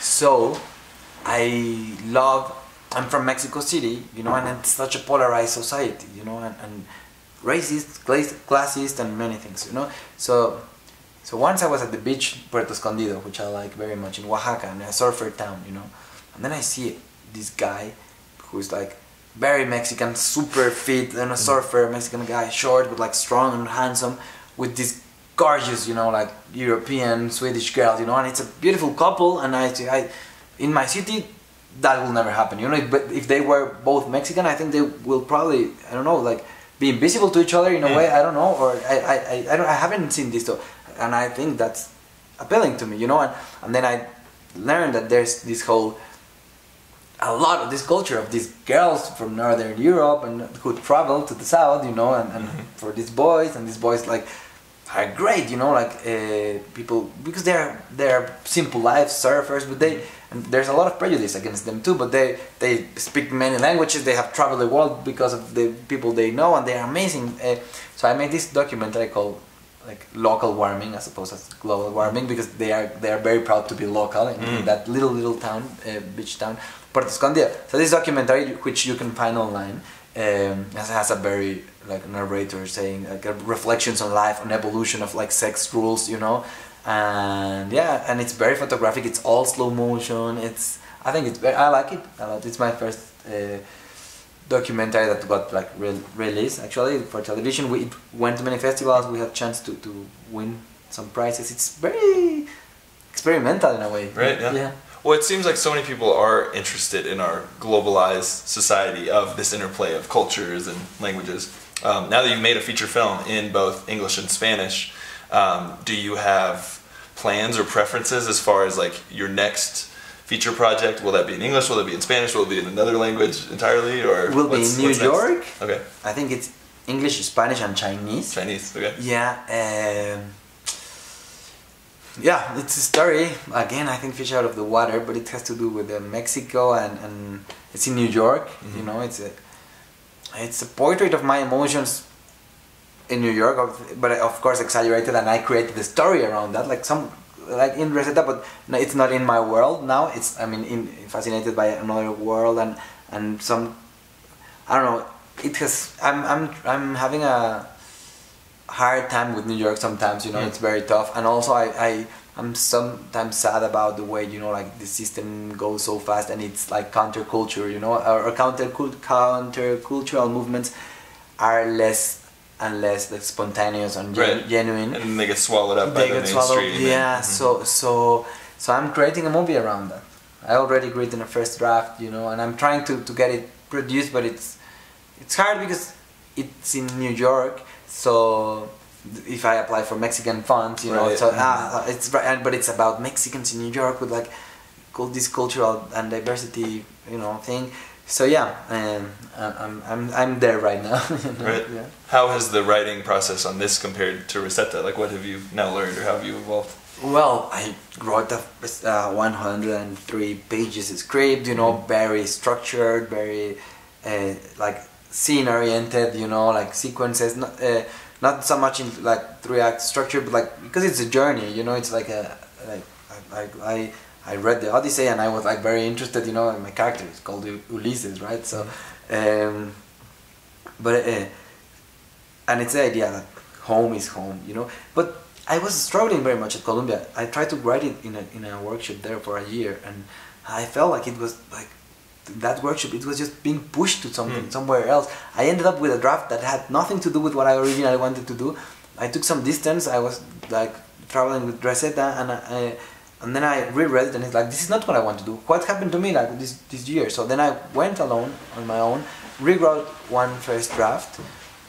So I'm from Mexico City, you know, and it's such a polarized society, you know, and racist, classist, and many things, you know. So once I was at the beach, Puerto Escondido, which I like very much, in Oaxaca, in a surfer town, you know, and then I see this guy who's like very Mexican, super fit, and a surfer, Mexican guy, short but like strong and handsome, with this gorgeous, you know, like European, Swedish girl, you know, and it's a beautiful couple, and I in my city, that will never happen, you know, but if they were both Mexican, I think they will probably, I don't know, like, be invisible to each other in a way, I don't know, or I haven't seen this though, and I think that's appealing to me, you know, and then I learned that there's this a lot of this culture of these girls from Northern Europe and who travel to the south, you know, and for these boys, and these boys like are great, you know, like people, because they're simple life surfers, but and there's a lot of prejudice against them too, but they speak many languages, they have traveled the world because of the people they know, and they are amazing. So I made this documentary called like local warming as opposed to global warming, because they are very proud to be local in that little town, beach town, Puerto Escondido. So this documentary, which you can find online, has a very like narrator saying like reflections on life, on evolution of like sex rules, you know, and yeah, and it's very photographic. It's all slow motion. I think I like it a lot. It's my first documentary that got like released actually for television. We went to many festivals. We had chance to win some prizes. It's very experimental in a way. Right. Yeah. Well, it seems like so many people are interested in our globalized society of this interplay of cultures and languages. Now that you've made a feature film in both English and Spanish, do you have plans or preferences as far as like your next feature project? Will that be in English? Will it be in Spanish? Will it be in another language entirely? Or will be in New York. Okay. I think it's English, Spanish, and Chinese. Chinese. Okay. Yeah. Yeah, it's a story, again, I think fish out of the water, but it has to do with Mexico, and it's in New York, you know, it's a portrait of my emotions in New York, but of course exaggerated, and I created the story around that, like in REZETA, but no, it's not in my world now, fascinated by another world, and some, I don't know, I'm having a hard time with New York sometimes, you know, it's very tough, and also I'm sometimes sad about the way, you know, like the system goes so fast, and it's like counterculture, you know, or countercultural movements are less and less like spontaneous and genuine, and they get swallowed up by the mainstream. Yeah, so I'm creating a movie around that. I already written a first draft, you know, and I'm trying to get it produced, but it's hard because it's in New York. So if I apply for Mexican funds, you know, but it's about Mexicans in New York with like this cultural and diversity, you know, thing. So yeah, I'm there right now. You know? Right. Yeah. How has the writing process on this compared to REZETA? Like, what have you now learned, or how have you evolved? Well, I wrote 103 pages of script, you know, very structured, very like scene-oriented, you know, like sequences, not so much in like 3-act structure, but like, because it's a journey, you know, it's like I read the Odyssey, and I was like very interested, you know, in my character. It's called Ulysses, right? So, and it's the idea that home is home, you know. But I was struggling very much at Columbia. I tried to write it in a workshop there for a year, and I felt like it was like that workshop, it was just being pushed to something somewhere else. I ended up with a draft that had nothing to do with what I originally wanted to do. I took some distance. I was like traveling with REZETA, and then I reread it, and it's like, this is not what I want to do. What happened to me like this year? So then I went alone on my own, rewrote one first draft.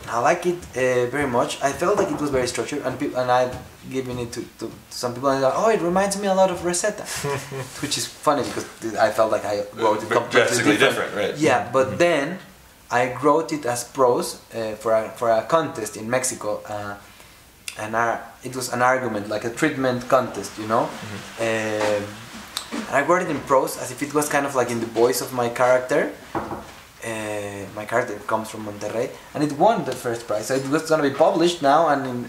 I like it very much. I felt like it was very structured, and I've given it to some people, and they're like, oh, it reminds me a lot of REZETA, which is funny because I felt like I wrote it completely different. Right? Yeah, but then I wrote it as prose for a contest in Mexico, and it was an argument, like a treatment contest, you know. And I wrote it in prose as if it was kind of like in the voice of my character. My character comes from Monterrey, and it won the first prize. So it was going to be published now, and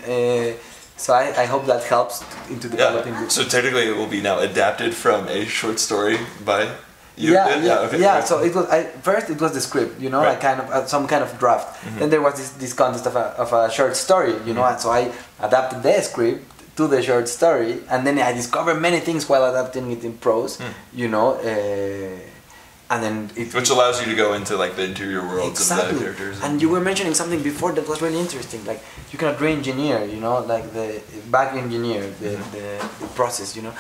So I hope that helps into developing. Yeah. So technically, it will be now adapted from a short story by you. Okay, right. So it was first it was the script, you know, right. like kind of some kind of draft. Then there was this contest of a short story, you know, and so I adapted the script to the short story, and then I discovered many things while adapting it in prose, you know. And then which allows you to go into like the interior worlds of the characters. And you were mentioning something before that was really interesting. Like you cannot re-engineer, you know, like the back engineer the process, you know.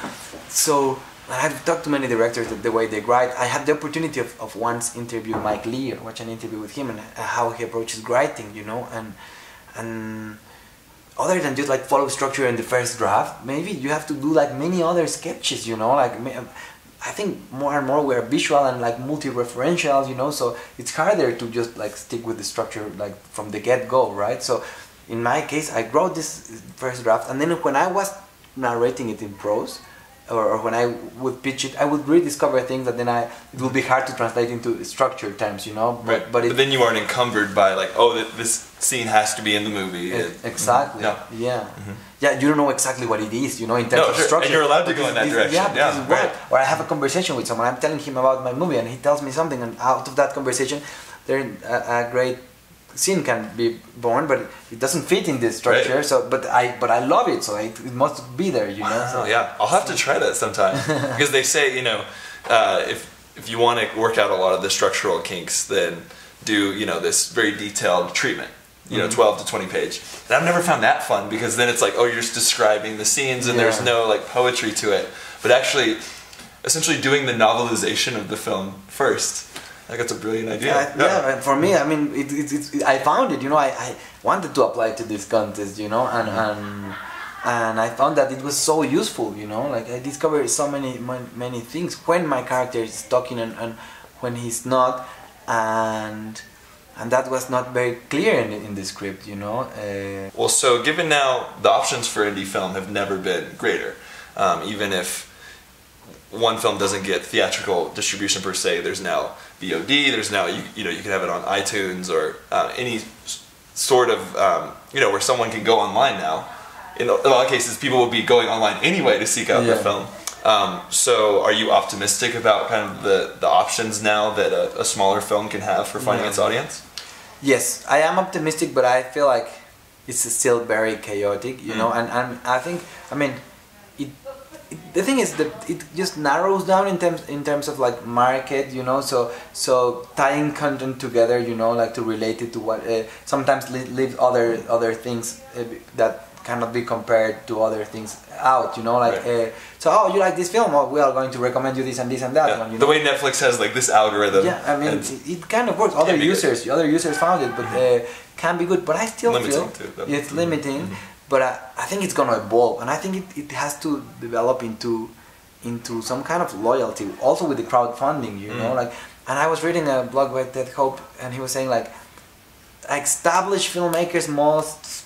So I've talked to many directors that the way they write. I had the opportunity of once interview Mike Lee or watch an interview with him and how he approaches writing, you know, and other than just like follow structure in the first draft, maybe you have to do like many other sketches, you know, like. I think more and more we're visual and like multi-referential, you know, so it's harder to just like stick with the structure like from the get-go, right? So in my case, I wrote this first draft, and then when I was narrating it in prose, or when I would pitch it, I would rediscover things that then it would be hard to translate into structure terms, you know. But then you aren't encumbered by like, oh, this scene has to be in the movie. Exactly. Yeah. Yeah, you don't know exactly what it is, you know, in terms of structure. And you're allowed to go in that direction. Yeah, right. Or I have a conversation with someone, I'm telling him about my movie, and he tells me something, and out of that conversation, there a great scene can be born, but it doesn't fit in this structure. Right. So, but I love it, so it must be there, you know. So, yeah, I'll have to try that sometime because they say, you know, if you want to work out a lot of the structural kinks, then do, you know, this very detailed treatment. You know, 12 to 20 page. And I've never found that fun because then it's like, oh, you're just describing the scenes and there's no like poetry to it. But actually, essentially doing the novelization of the film first. I think that's a brilliant idea. Yeah, for me, I mean, I found it, you know, I wanted to apply to this contest, you know, and I found that it was so useful, you know, like I discovered so many things when my character is talking and when he's not, and that was not very clear in the script, you know. Well, so given now the options for indie film have never been greater, even if one film doesn't get theatrical distribution per se, there's now VOD, there's now, you know, you can have it on iTunes or any sort of, you know, where someone can go online now. In a lot of cases, people will be going online anyway to seek out the film. So are you optimistic about kind of the options now that a smaller film can have for finding its audience? Yes, I am optimistic, but I feel like it's still very chaotic, you know, and I think, I mean, the thing is that it just narrows down in terms of like market, you know, so tying content together, you know, like to relate it to what sometimes leave other things that cannot be compared to other things out, you know, like so, oh, you like this film, oh, we are going to recommend you this and this and that one, you know? The way Netflix has like this algorithm. Yeah, I mean, it kind of works. Other users found it, but can be good, but I still feel it's limiting. But I think it's gonna evolve, and I think it has to develop into some kind of loyalty, also with the crowdfunding, you know, like. And I was reading a blog by Ted Hope, and he was saying like, established filmmakers must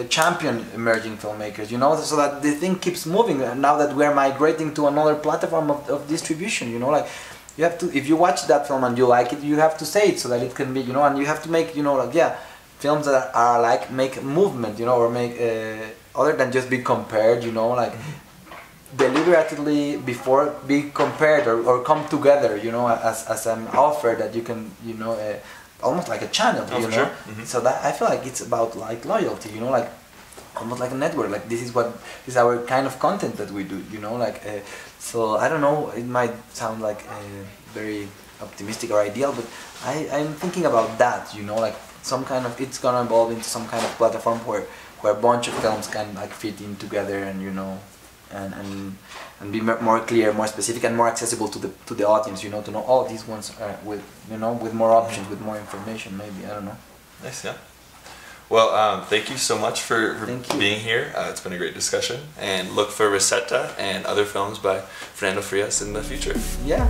champion emerging filmmakers, you know, so that the thing keeps moving. Now that we're migrating to another platform of distribution, you know, like you have to, if you watch that film and you like it, you have to say it so that it can be, you know, and you have to make, you know, like films that are like make movement, you know, or make other than just be compared, you know, like deliberately before be compared or come together, you know, as an offer that you can, you know, almost like a channel, you know. Sure. So that I feel like it's about like loyalty, you know, like almost like a network. Like this is our kind of content that we do, you know, like. So I don't know. It might sound like very optimistic or ideal, but I'm thinking about that, you know, like some kind of, it's gonna evolve into some kind of platform where a bunch of films can like fit in together, and you know, and be more clear, more specific, and more accessible to the audience, you know, to know all these ones with, you know, with more options, with more information, maybe, I don't know. Nice, yeah. Well, thank you so much for being here. It's been a great discussion, and look for REZETA and other films by Fernando Frias in the future. Yeah.